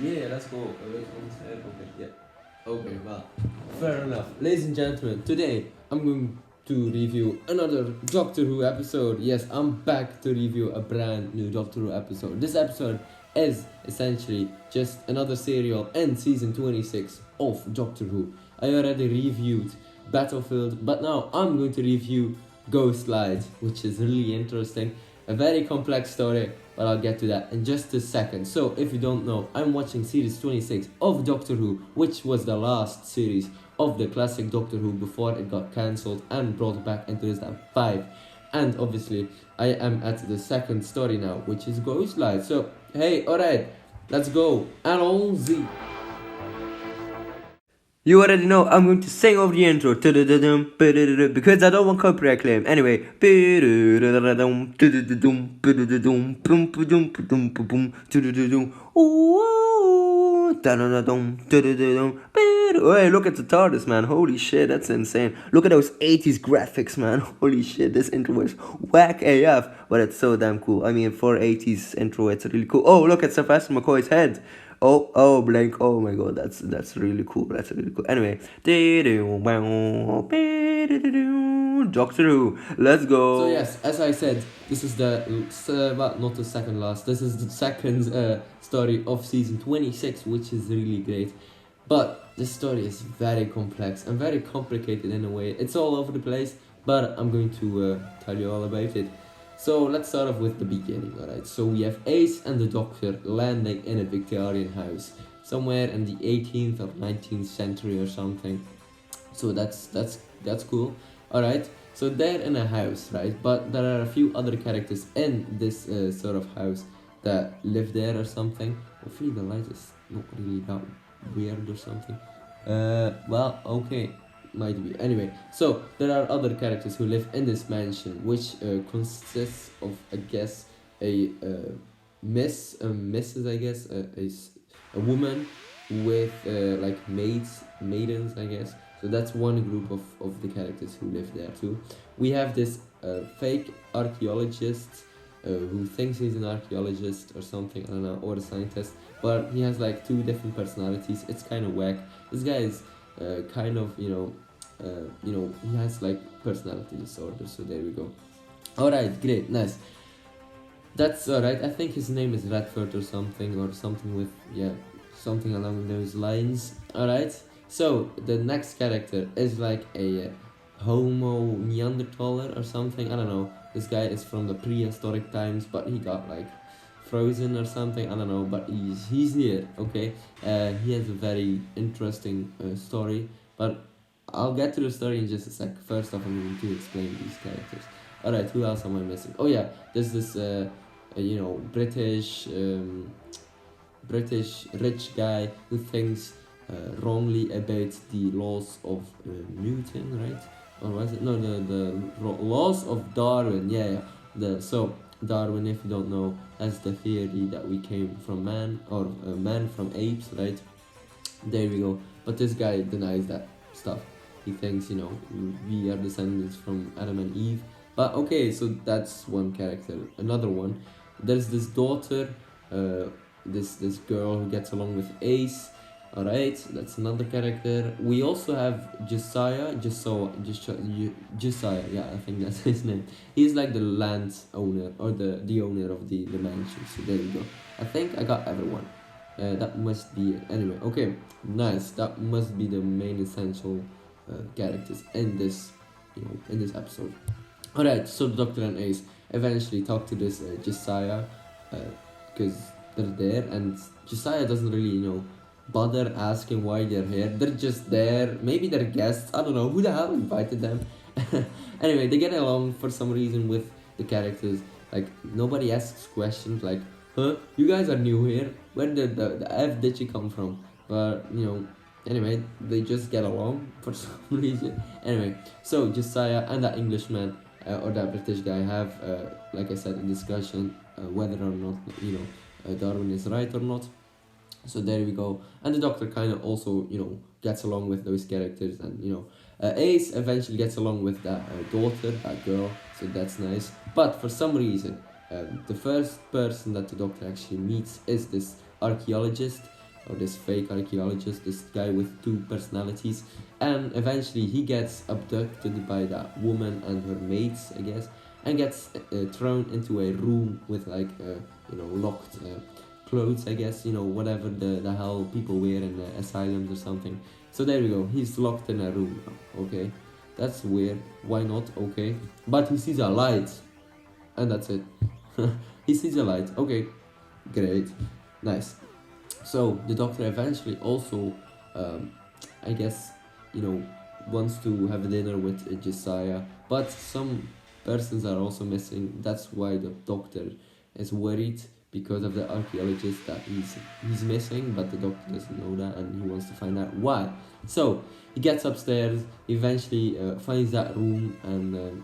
Yeah, let's go. Wait, one second. Okay, yeah. Okay, well, fair enough. Ladies and gentlemen, today I'm going to review another Doctor Who episode. Yes, I'm back to review a brand new Doctor Who episode. This episode is essentially just another serial in season 26 of Doctor Who. I already reviewed Battlefield, but now I'm going to review Ghost Light, which is really interesting. A very complex story, but I'll get to that in just a second. So, if you don't know, I'm watching series 26 of Doctor Who, which was the last series of the classic Doctor Who before it got cancelled and brought back into season 5. And obviously, I am at the second story now, which is Ghost Light. So, hey, alright, let's go. Allons-y. You already know I'm going to sing over the intro because I don't want copyright claim. Anyway, hey, look at the TARDIS, man. Holy shit, that's insane. Look at those 80s graphics, man. Holy shit, this intro is whack AF, but it's so damn cool. I mean, for 80s intro, it's really cool. Oh, look at Sebastian McCoy's head. Oh, blank. Oh my god, that's really cool. That's really cool. Anyway, Doctor Who, let's go. So yes, as I said, this is the well, not the second last. This is the second story of season 26, which is really great. But this story is very complex and very complicated in a way. It's all over the place, but I'm going to tell you all about it. So let's start off with the beginning, alright? So we have Ace and the Doctor landing in a Victorian house, somewhere in the 18th or 19th century or something. So that's cool, alright? So they're in a house, right? But there are a few other characters in this sort of house that live there or something. Hopefully the light is not really that weird or something. Well, okay. Might be. Anyway, so there are other characters who live in this mansion, which consists of, I guess, a Mrs. I guess, a woman with like maidens, I guess. So that's one group of the characters who live there too. We have this fake archaeologist who thinks he's an archaeologist or something, I don't know, or a scientist, but he has like two different personalities. It's kind of whack. This guy is kind of, he has like personality disorder, so there we go. Alright, great, nice. That's alright. I think his name is Radford or something with, yeah, something along those lines. Alright, so the next character is like a Homo Neanderthaler or something, I don't know. This guy is from the prehistoric times, but he got like frozen or something, I don't know, but he's here, okay? He has a very interesting story, but I'll get to the story in just a sec. First off, I'm going to explain these characters. Alright, who else am I missing? Oh yeah, there's this, British rich guy who thinks wrongly about the laws of Newton, right? Or was it? No, the laws of Darwin, yeah. So Darwin, if you don't know, has the theory that we came from man, or man from apes, right? There we go. But this guy denies that stuff. He thinks, we are descendants from Adam and Eve. But okay, so that's one character. Another one, there's this daughter, this girl who gets along with Ace. Alright, that's another character. We also have Josiah, yeah, I think that's his name. He's like the land owner, or the owner of the mansion. So there we go. I think I got everyone. That must be it. Anyway, okay, nice. That must be the main essential characters in this, in this episode. Alright, so the Doctor and Ace eventually talk to this Josiah, because they're there, and Josiah doesn't really, bother asking why they're here. They're just there. Maybe they're guests. I don't know. Who the hell invited them? Anyway, they get along for some reason with the characters. Like, nobody asks questions like, huh? You guys are new here. Where did the F did you come from? But, anyway, they just get along for some reason. Anyway, so Josiah and that Englishman or that British guy have, like I said, a discussion whether or not, Darwin is right or not. So there we go. And the Doctor kind of also, gets along with those characters, and Ace eventually gets along with that daughter, that girl, so that's nice. But for some reason, the first person that the Doctor actually meets is this archaeologist, or this fake archaeologist, this guy with two personalities, and eventually he gets abducted by that woman and her mates, I guess, and gets thrown into a room with like locked clothes, I guess, whatever the hell people wear in asylums or something. So there we go, he's locked in a room now, okay? That's weird, why not, okay? But he sees a light, and that's it. He sees a light, okay, great, nice. So the doctor eventually also, I guess, wants to have dinner with Josiah, but some persons are also missing. That's why the doctor is worried because of the archaeologist that he's missing, but the doctor doesn't know that, and he wants to find out why. So he gets upstairs, eventually finds that room, and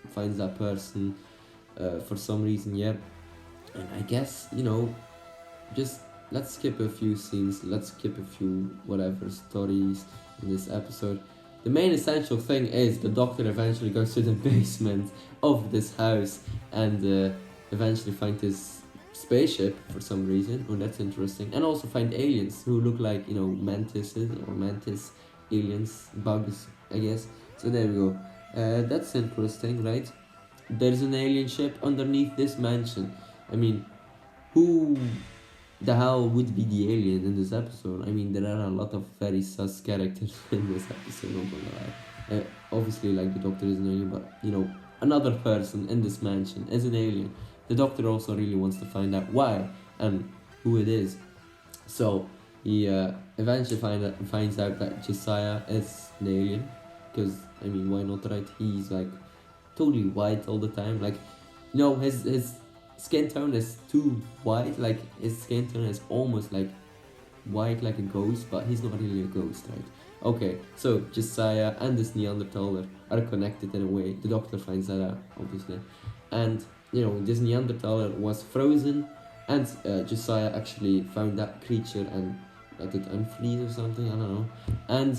finds that person for some reason, yeah. And I guess just let's skip a few scenes, let's skip a few whatever stories in this episode. The main essential thing is the doctor eventually goes to the basement of this house and eventually finds his spaceship for some reason. Oh, that's interesting. And also find aliens who look like mantises or mantis aliens, bugs, I guess. So there we go. That's interesting, right? There's an alien ship underneath this mansion. I mean, who the hell would be the alien in this episode? I mean, there are a lot of very sus characters in this episode, not gonna lie. Obviously, like, the doctor is an alien, but, another person in this mansion is an alien. The doctor also really wants to find out why and who it is. So, he eventually finds out that Josiah is an alien, because, I mean, why not, right? He's, like, totally white all the time. Like, his skin tone is too white, like his skin tone is almost like white like a ghost, but he's not really a ghost, right? Okay, so Josiah and this Neanderthaler are connected in a way. The doctor finds that out, obviously. And, this Neanderthaler was frozen, and Josiah actually found that creature and let it unfreeze or something, I don't know. And,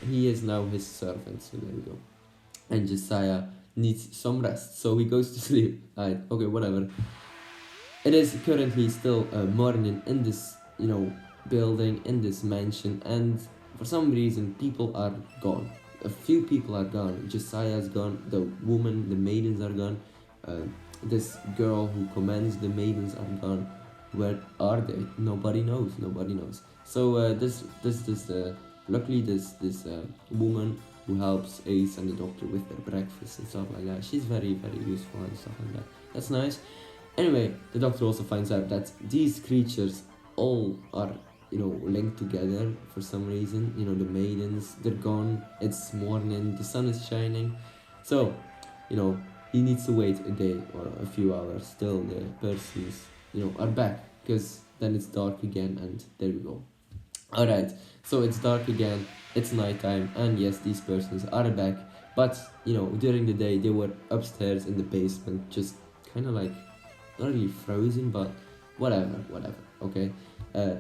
he is now his servant, so there we go. And Josiah needs some rest, so he goes to sleep. Right, okay, whatever. It is currently still morning in this, building, in this mansion, and for some reason people are gone. A few people are gone. Josiah's gone, the woman, the maidens are gone, this girl who commands the maidens are gone. Where are they? Nobody knows. So luckily this woman who helps Ace and the doctor with their breakfast and stuff like that. She's very, very useful and stuff like that. That's nice. Anyway, the doctor also finds out that these creatures all are, linked together for some reason. The maidens, they're gone. It's morning. The sun is shining. So, he needs to wait a day or a few hours till the persons, are back. Because then it's dark again, and there we go. Alright, so it's dark again, it's nighttime, and yes, these persons are back, but, during the day, they were upstairs in the basement, just kind of like, not really frozen, but whatever, okay?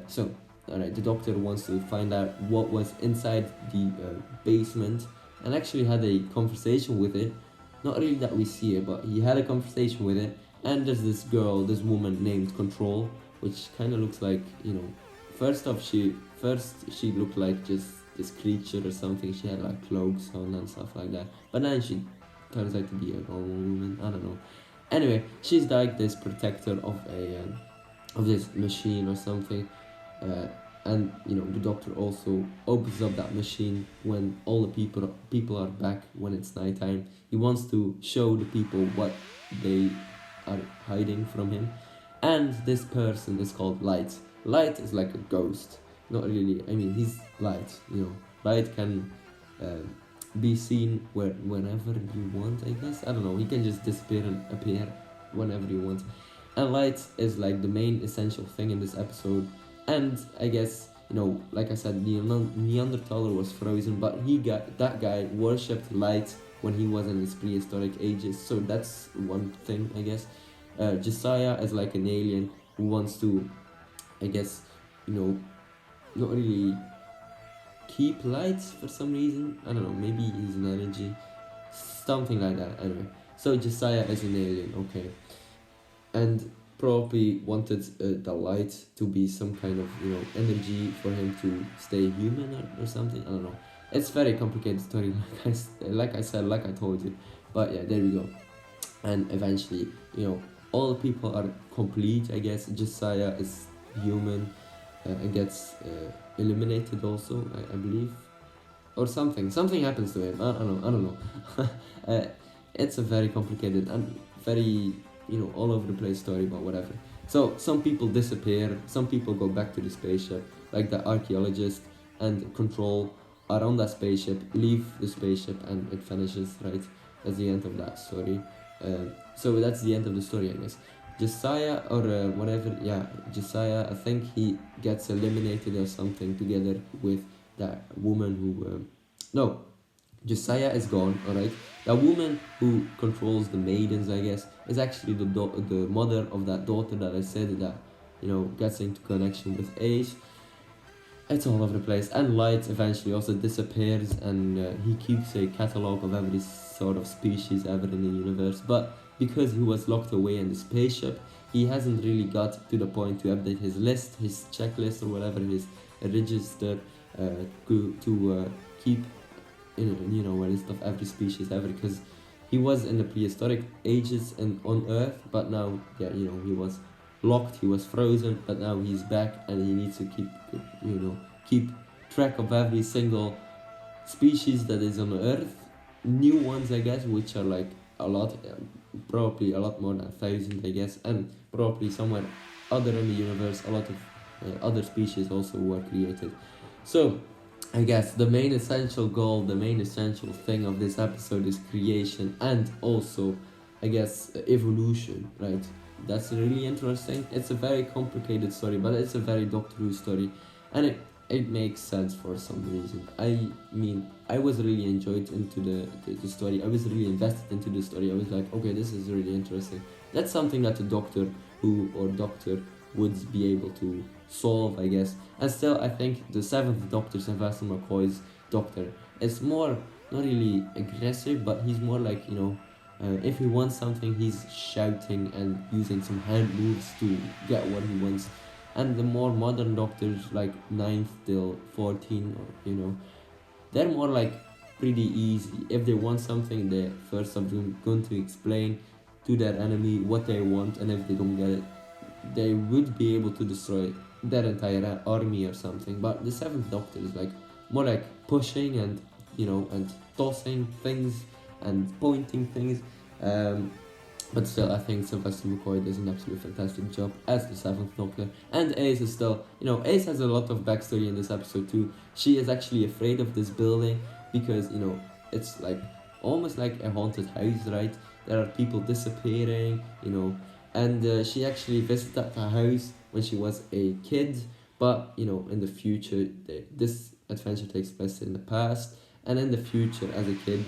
So, alright, the doctor wants to find out what was inside the basement, and actually had a conversation with it, not really that we see it, but he had a conversation with it, and there's this woman named Control, which kind of looks like, first she looked like just this creature or something. She had like cloaks on and stuff like that, but then she turns out to be a normal woman. I don't know. Anyway, she's like this protector of this machine or something, and the doctor also opens up that machine when all the people are back, when it's nighttime. He wants to show the people what they are hiding from him, and this person is called Light. Light is like a ghost. Not really. I mean, he's light. Light can be seen whenever you want, I guess. I don't know. He can just disappear and appear whenever you want. And light is like the main essential thing in this episode. And I guess, like I said, Neanderthaler was frozen, but that guy worshipped light when he was in his prehistoric ages. So that's one thing, I guess. Josiah is like an alien who wants to, I guess, not really keep lights for some reason. I don't know, maybe he's an energy, something like that. Anyway, so Josiah is an alien, okay. And probably wanted the light to be some kind of energy for him to stay human or something. I don't know. It's very complicated story, like I said, like I told you. But yeah, there we go. And eventually, all people are complete. I guess Josiah is human and gets eliminated also. I believe, or something. Something happens to him. I don't know. uh, it's a very complicated and very all over the place story, but whatever. So some people disappear. Some people go back to the spaceship, like the archaeologist and Control are on that spaceship, leave the spaceship, and it finishes. Right. That's the end of that story. So that's the end of the story, I guess. Josiah or whatever, yeah, Josiah. I think he gets eliminated or something together with that woman who. No, Josiah is gone. All right. The woman who controls the maidens, I guess, is actually the mother of that daughter that I said that gets into connection with Ace. It's all over the place, and Light eventually also disappears, and he keeps a catalog of every sort of species ever in the universe. But because he was locked away in the spaceship, he hasn't really got to the point to update his list, his checklist, or whatever, his register to keep a list of every species ever, because he was in the prehistoric ages and on Earth, but now he was locked, he was frozen, but now he's back and he needs to keep track of every single species that is on Earth, new ones I guess, which are like a lot, probably a lot more than 1,000 I guess, and probably somewhere other in the universe a lot of other species also were created. So I guess the main essential goal, the main essential thing of this episode is creation and also, I guess, evolution, right? That's really interesting. It's a very complicated story, but it's a very Doctor Who story, and it makes sense for some reason. I mean, I was really enjoyed into the story. I was really invested into the story. I was like, okay, this is really interesting. That's something that a Doctor Who or Doctor would be able to solve, I guess. And still, I think the seventh Doctor, Sylvester McCoy's Doctor, is more not really aggressive, but he's more like if he wants something, he's shouting and using some hand moves to get what he wants. And the more modern Doctors, like 9th till 14, or they're more like pretty easy. If they want something, they first of all going to explain to their enemy what they want, and if they don't get it, they would be able to destroy their entire army or something. But the seventh Doctor is like more like pushing and and tossing things and pointing things. But still, I think Sylvester McCoy does an absolutely fantastic job as the seventh Doctor. And Ace is still, Ace has a lot of backstory in this episode too. She is actually afraid of this building because, it's like almost like a haunted house, right? There are people disappearing, and she actually visited the house when she was a kid. But, in the future, this adventure takes place in the past. And in the future, as a kid,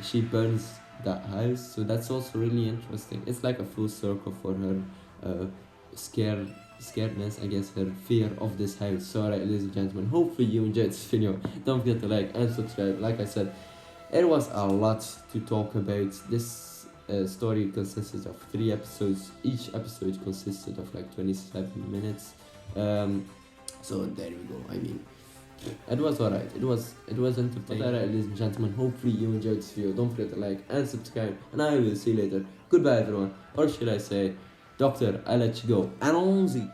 she burns that house, so that's also really interesting. It's like a full circle for her scaredness, I guess, her fear of this house. So alright, ladies and gentlemen, hopefully you enjoyed this video. Don't forget to like and subscribe. Like I said, it was a lot to talk about. This story consisted of 3 episodes. Each episode consisted of like 27 minutes. So there we go. I mean, it was alright. It was entertaining. Alright, ladies and gentlemen, hopefully you enjoyed this video. Don't forget to like and subscribe, and I will see you later. Goodbye, everyone. Or should I say, Doctor, I let you go. Allons-y.